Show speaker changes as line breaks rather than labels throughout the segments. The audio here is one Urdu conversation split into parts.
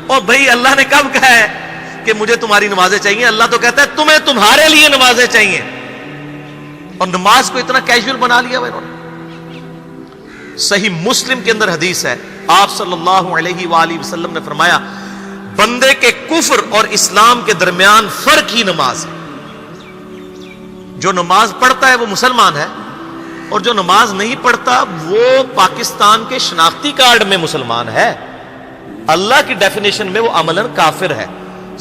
اور بھائی اللہ نے کب کہا ہے کہ مجھے تمہاری نمازیں چاہیے؟ اللہ تو کہتا ہے تمہیں تمہارے لیے نمازیں چاہیے، اور نماز کو اتنا کیجول بنا لیا انہوں نے۔ صحیح مسلم کے اندر حدیث ہے، آپ صلی اللہ علیہ وآلہ وسلم نے فرمایا بندے کے کفر اور اسلام کے درمیان فرق ہی نماز ہے۔ جو نماز پڑھتا ہے وہ مسلمان ہے، اور جو نماز نہیں پڑھتا وہ پاکستان کے شناختی کارڈ میں مسلمان ہے، اللہ کی ڈیفینیشن میں وہ عملاً کافر ہے۔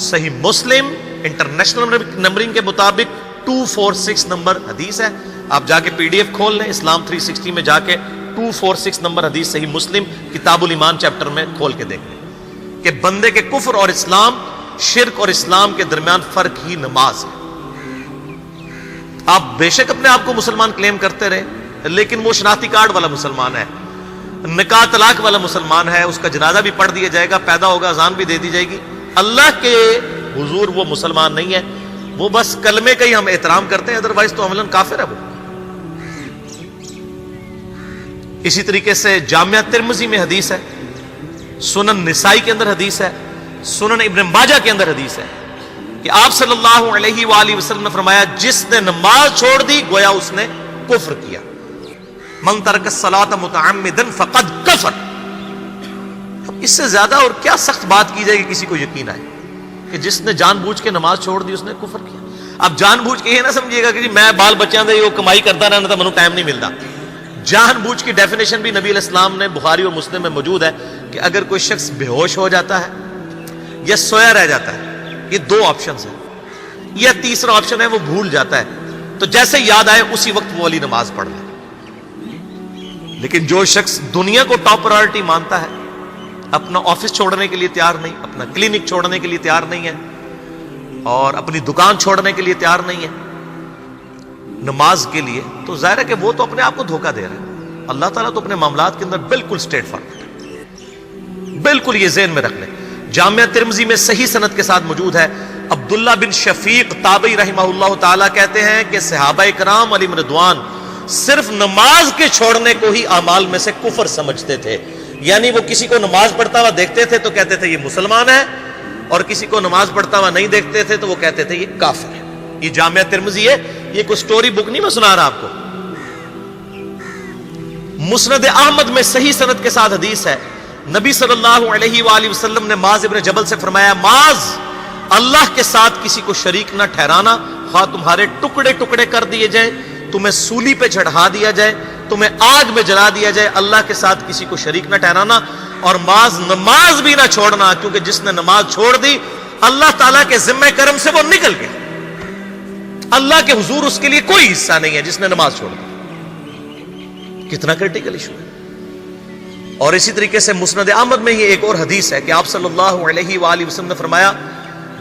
صحیح مسلم انٹرنیشنل نمبرنگ کے مطابق 246 نمبر حدیث ہے، آپ جا کے پی ڈی ایف کھول لیں، اسلام 360 میں جا کے 246 نمبر حدیث صحیح مسلم کتاب الایمان چیپٹر میں کھول کے دیکھ لیں کہ بندے کے کفر اور اسلام، شرک اور اسلام کے درمیان فرق ہی نماز ہے۔ آپ بے شک اپنے آپ کو مسلمان کلیم کرتے رہے، لیکن وہ شناختی کارڈ والا مسلمان ہے، نکاح طلاق والا مسلمان ہے، اس کا جنازہ بھی پڑھ دیا جائے گا، پیدا ہوگا اذان بھی دے دی جائے گی، اللہ کے حضور وہ مسلمان نہیں ہے، وہ بس کلمے کا ہی ہم احترام کرتے ہیں، ادروائز تو عملاً کافر ہے وہ۔ اسی طریقے سے جامعہ ترمذی میں حدیث ہے، سنن نسائی کے اندر حدیث ہے، سنن ابن ماجہ کے اندر حدیث ہے کہ آپ صلی اللہ علیہ وآلہ وسلم نے فرمایا جس نے نماز چھوڑ دی گویا اس نے کفر کیا، من ترک الصلاۃ متعمدا فقد کفر۔ اب اس سے زیادہ اور کیا سخت بات کی جائے کہ کسی کو یقین آئے کہ جس نے جان بوجھ کے نماز چھوڑ دی اس نے کفر کیا۔ اب جان بوجھ کے یہ نہ سمجھیے گا کہ جی میں بال بچیاں دے وہ کمائی کرتا رہنا تھا منو ٹائم نہیں ملتا۔ جان بوجھ کی ڈیفینیشن بھی نبی علیہ السلام نے بخاری اور مسلم میں موجود ہے کہ اگر کوئی شخص بے ہوش ہو جاتا ہے یا سویا رہ جاتا ہے، یہ دو آپشنز ہیں، یا تیسرا آپشن ہے وہ بھول جاتا ہے، تو جیسے یاد آئے اسی وقت وہ والی نماز پڑھ لے۔ لیکن جو شخص دنیا کو ٹاپ پرائورٹی مانتا ہے، اپنا آفس چھوڑنے کے لیے تیار نہیں، اپنا کلینک چھوڑنے کے لیے تیار نہیں ہے، اور اپنی دکان چھوڑنے کے لیے تیار نہیں ہے نماز کے لیے، تو ظاہر ہے کہ وہ تو اپنے آپ کو دھوکہ دے رہا ہے۔ اللہ تعالیٰ تو اپنے معاملات کے اندر بالکل اسٹریٹ فارورڈ ہے، بالکل یہ ذہن میں رکھ لیں۔ جامعہ ترمذی میں صحیح سند کے ساتھ موجود ہے، عبداللہ بن شفیق تابعی رحمہ اللہ تعالیٰ کہتے ہیں کہ صحابہ کرام علیہم رضوان صرف نماز کے چھوڑنے کو ہی اعمال میں سے کفر سمجھتے تھے، یعنی وہ کسی کو نماز پڑھتا ہوا دیکھتے تھے تو کہتے تھے یہ مسلمان ہے، اور کسی کو نماز پڑھتا ہوا نہیں دیکھتے تھے تو وہ کہتے تھے یہ کافر ہے۔ یہ جامعہ ترمذی ہے، یہ کوئی سٹوری بک نہیں میں سنا رہا آپ کو۔ مسند احمد میں صحیح سند کے ساتھ حدیث ہے، نبی صلی اللہ علیہ وآلہ وسلم نے معاذ ابن جبل سے فرمایا معاذ اللہ کے ساتھ کسی کو شریک نہ ٹھہرانا، خواہ تمہارے ٹکڑے ٹکڑے کر دیے جائیں، تمہیں سولی پہ چڑھا دیا جائے، تمہیں آگ میں جلا دیا جائے، اللہ کے ساتھ کسی کو شریک نہ ٹھہرانا، اور معاذ نماز بھی نہ چھوڑنا، کیونکہ جس نے نماز چھوڑ دی اللہ تعالیٰ کے ذمہ کرم سے وہ نکل گیا، اللہ کے حضور اس کے لیے کوئی حصہ نہیں ہے جس نے نماز چھوڑ دی۔ کتنا کریٹیکل ایشو ہے۔ اور اسی طریقے سے مسند احمد میں ہی ایک اور حدیث ہے کہ آپ صلی اللہ علیہ وآلہ وسلم نے فرمایا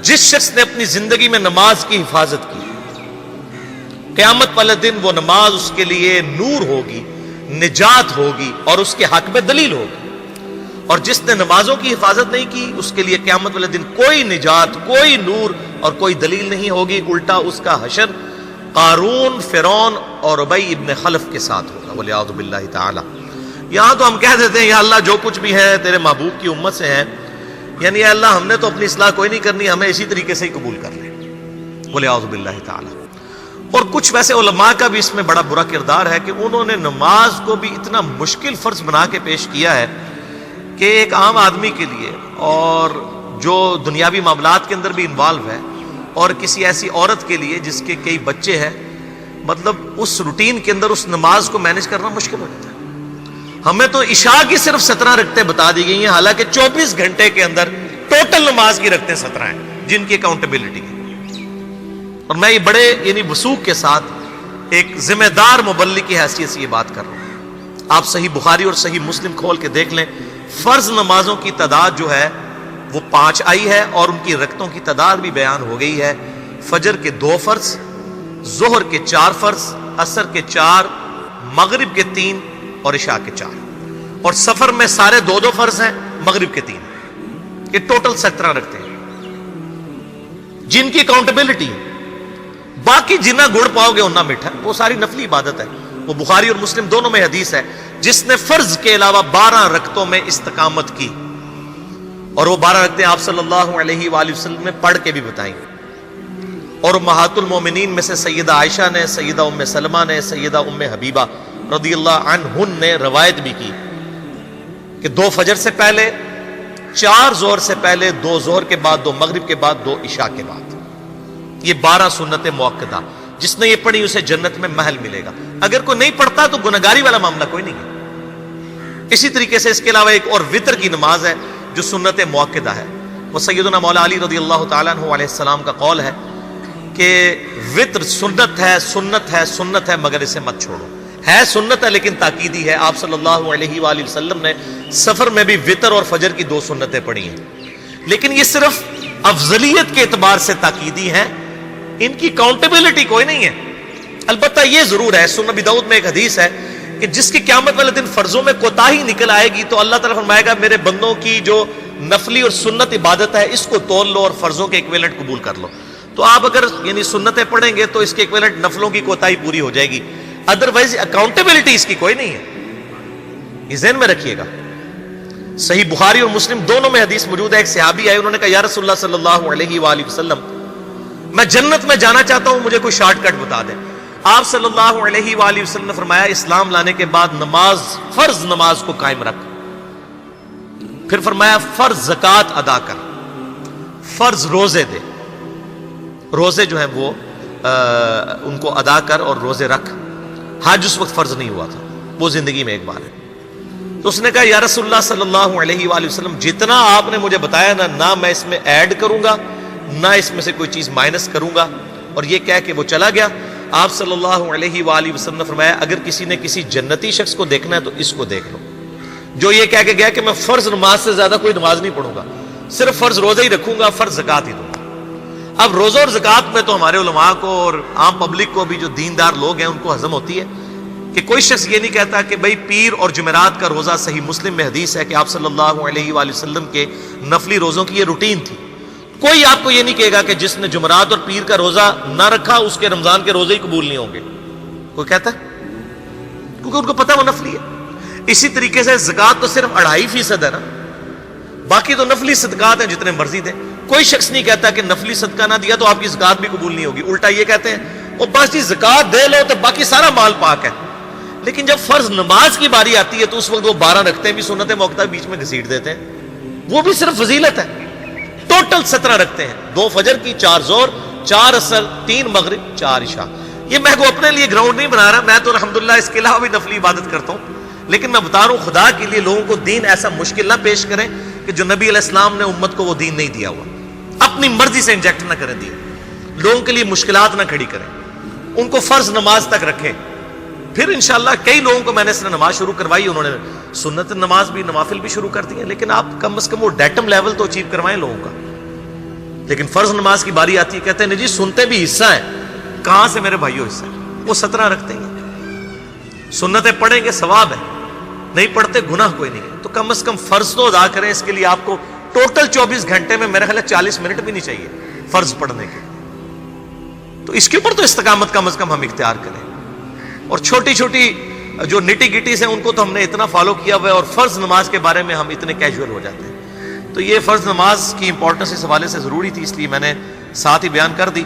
جس شخص نے اپنی زندگی میں نماز کی حفاظت کی، قیامت والے دن وہ نماز اس کے لیے نور ہوگی، نجات ہوگی، اور اس کے حق میں دلیل ہوگی، اور جس نے نمازوں کی حفاظت نہیں کی اس کے لیے قیامت والے دن کوئی نجات، کوئی نور اور کوئی دلیل نہیں ہوگی، الٹا اس کا حشر قارون، فرعون اور ابی ابن خلف کے ساتھ ہوگا، والعیاذ باللہ تعالی۔ یہاں تو ہم کہہ دیتے ہیں یا اللہ جو کچھ بھی ہے تیرے محبوب کی امت سے ہے، یعنی اے اللہ ہم نے تو اپنی اصلاح کوئی نہیں کرنی، ہمیں اسی طریقے سے ہی قبول کر لیں، والعیاذ باللہ تعالی۔ اور کچھ ویسے علماء کا بھی اس میں بڑا برا کردار ہے کہ انہوں نے نماز کو بھی اتنا مشکل فرض بنا کے پیش کیا ہے کہ ایک عام آدمی کے لیے، اور جو دنیاوی معاملات کے اندر بھی انوالو ہے، اور کسی ایسی عورت کے لیے جس کے کئی بچے ہیں، مطلب اس روٹین کے اندر اس نماز کو مینج کرنا مشکل ہو جاتا ہے۔ ہمیں تو عشاء کی صرف 17 رکعتیں بتا دی گئی ہیں، حالانکہ 24 گھنٹے کے اندر ٹوٹل نماز کی رکعتیں 17 ہیں جن کی اکاؤنٹیبلٹی ہے۔ اور میں یہ بڑے یعنی وثوق کے ساتھ ایک ذمہ دار مبلغ کی حیثیت سے یہ بات کر رہا ہوں۔ آپ صحیح بخاری اور صحیح مسلم کھول کے دیکھ لیں، فرض نمازوں کی تعداد جو ہے وہ 5 آئی ہے، اور ان کی رکعتوں کی تعداد بھی بیان ہو گئی ہے۔ فجر کے 2 فرض، ظہر کے 4 فرض، عصر کے 4، مغرب کے 3 اور عشاء کے 4، اور سفر میں سارے 2 فرض ہیں، مغرب کے 3، یہ ٹوٹل 17 رکھتے ہیں جن کی اکاؤنٹیبلٹی۔ باقی جنہ گڑ پاؤ گے انہ میٹھا، وہ ساری نفلی عبادت ہے، وہ بخاری اور مسلم دونوں میں حدیث ہے، جس نے فرض کے علاوہ 12 رکعتوں میں استقامت کی اور وہ 12 رکعتیں آپ صلی اللہ علیہ وآلہ وسلم نے پڑھ کے بھی بتائیں. اور امہات المومنین میں سے سیدہ عائشہ نے، سیدہ ام سلمہ نے، سیدہ ام حبیبہ رضی اللہ عنہن نے روایت بھی کی کہ 2 فجر سے پہلے، 4 ظہر سے پہلے، 2 ظہر کے بعد، 2 مغرب کے بعد، 2 عشاء کے بعد. یہ 12 سنت موقدہ، جس نے یہ پڑھی اسے جنت میں محل ملے گا. اگر کوئی نہیں پڑھتا تو گنہگاری والا معاملہ کوئی نہیں ہے. اسی طریقے سے اس کے علاوہ ایک اور وطر کی نماز ہے جو سنت موقدہ ہے. وہ سیدنا مولا علی رضی اللہ تعالیٰ عنہ علیہ السلام کا قول ہے کہ وطر سنت ہے، سنت ہے، سنت ہے، مگر اسے مت چھوڑو. ہے سنت ہے لیکن تاکیدی ہے. آپ صلی اللہ علیہ وآلہ وسلم نے سفر میں بھی وطر اور فجر کی 2 سنتیں پڑھی ہیں، لیکن یہ صرف افضلیت کے اعتبار سے تاکیدی ہیں، ان کی کاؤنٹیبلٹی کوئی نہیں ہے. البتہ یہ ضرور ہے، سنن ابی داؤد میں ایک حدیث ہے کہ جس کی قیامت والے دن فرضوں میں کوتاہی نکل آئے گی تو اللہ تعالیٰ فرمائے گا میرے بندوں کی جو نفلی اور سنت عبادت ہے اس کو تول لو اور فرضوں کے ایکویلنٹ قبول کر لو. تو آپ اگر یعنی سنتیں پڑھیں گے تو اس کے ایکویلنٹ نفلوں کی کوتاہی پوری ہو جائے گی، ادروائز اکاؤنٹیبلٹی اس کی کوئی نہیں ہے. یہ ذہن میں رکھیے گا. صحیح بخاری اور مسلم دونوں میں حدیث موجود ہے. ایک صحابی آئے، انہوں نے کہا یا رسول اللہ صلی اللہ علیہ وآلہ وسلم میں جنت میں جانا چاہتا ہوں، مجھے کوئی شارٹ کٹ بتا دیں. آپ صلی اللہ علیہ وآلہ وسلم نے فرمایا اسلام لانے کے بعد نماز، فرض نماز کو قائم رکھ. پھر فرمایا فرض زکوٰۃ ادا کر، فرض روزے دے، روزے جو ہیں وہ ان کو ادا کر اور روزے رکھ. حج اس وقت فرض نہیں ہوا تھا، وہ زندگی میں ایک بار ہے. تو اس نے کہا یا رسول اللہ صلی اللہ علیہ وآلہ وسلم جتنا آپ نے مجھے بتایا نہ میں اس میں ایڈ کروں گا نہ اس میں سے کوئی چیز مائنس کروں گا. اور یہ کہہ کے وہ چلا گیا. آپ صلی اللہ علیہ وآلہ وسلم نے فرمایا اگر کسی نے کسی جنتی شخص کو دیکھنا ہے تو اس کو دیکھ لو جو یہ کہہ کے گیا کہ میں فرض نماز سے زیادہ کوئی نماز نہیں پڑھوں گا، صرف فرض روزہ ہی رکھوں گا، فرض زکوٰۃ ہی دوں گا. اب روزہ اور زکوٰۃ میں تو ہمارے علماء کو اور عام پبلک کو بھی جو دیندار لوگ ہیں ان کو ہضم ہوتی ہے کہ کوئی شخص یہ نہیں کہتا کہ بھئی پیر اور جمعرات کا روزہ. صحیح مسلم میں حدیث ہے کہ آپ صلی اللہ علیہ وآلہ وسلم کے نفلی روزوں کی یہ روٹین تھی. کوئی آپ کو یہ نہیں کہے گا کہ جس نے جمعرات اور پیر کا روزہ نہ رکھا اس کے رمضان کے روزے ہی قبول نہیں ہوں گے. کوئی کہتا ہے؟ کیونکہ ان کو پتہ وہ نفلی ہے. اسی طریقے سے زکوٰۃ تو صرف 2.5% ہے نا، باقی تو نفلی صدقات ہیں جتنے مرضی دیں. کوئی شخص نہیں کہتا کہ نفلی صدقہ نہ دیا تو آپ کی زکوٰۃ بھی قبول نہیں ہوگی. الٹا یہ کہتے ہیں وہ بس جی زکوٰۃ دے لو تو باقی سارا مال پاک ہے. لیکن جب فرض نماز کی باری آتی ہے تو اس وقت وہ 12 رکھتے ہیں بھی سنت موقدہ بیچ میں گھسیٹ دیتے ہیں. وہ بھی صرف فضیلت ہے. ٹوٹل 17 رکھتے ہیں، 2 فجر کی، 4 ظہر، 4 عصر، 3 مغرب، 4 عشاء. یہ میں کو اپنے لیے گراؤنڈ نہیں بنا رہا، میں تو الحمدللہ اس کے علاوہ بھی نفلی عبادت کرتا ہوں. لیکن میں بتا رہا ہوں خدا کے لیے لوگوں کو دین ایسا مشکل نہ پیش کریں کہ جو نبی علیہ السلام نے امت کو وہ دین نہیں دیا ہوا. اپنی مرضی سے انجیکٹ نہ کریں دین، لوگوں کے لیے مشکلات نہ کھڑی کریں. ان کو فرض نماز تک رکھیں. پھر انشاءاللہ کئی لوگوں کو میں نے اس نے نماز شروع کروائی، انہوں نے سنت نماز بھی، نوافل بھی شروع کر دی ہیں. لیکن آپ کم از کم وہ ڈیٹم لیول تو اچیو کروائیں لوگوں کا. لیکن فرض نماز کی باری آتی ہے کہتے ہیں جی سنتے بھی حصہ ہے. کہاں سے میرے بھائیوں حصہ ہے؟ وہ 17 رکھتے ہیں، سنتیں پڑھیں گے ثواب ہے، نہیں پڑھتے گناہ کوئی نہیں. تو کم از کم فرض تو ادا کریں. اس کے لیے آپ کو ٹوٹل 24 گھنٹے میں میرے خیال ہے 40 منٹ بھی نہیں چاہیے فرض پڑھنے کے. تو اس کے اوپر تو استقامت کم از کم ہم اختیار کریں. اور چھوٹی چھوٹی جو نٹی گٹیز ہیں ان کو تو ہم نے اتنا فالو کیا ہوا ہے، اور فرض نماز کے بارے میں ہم اتنے کیجول ہو جاتے ہیں. تو یہ فرض نماز کی امپورٹنس اس حوالے سے ضروری تھی، اس لیے میں نے ساتھ ہی بیان کر دی.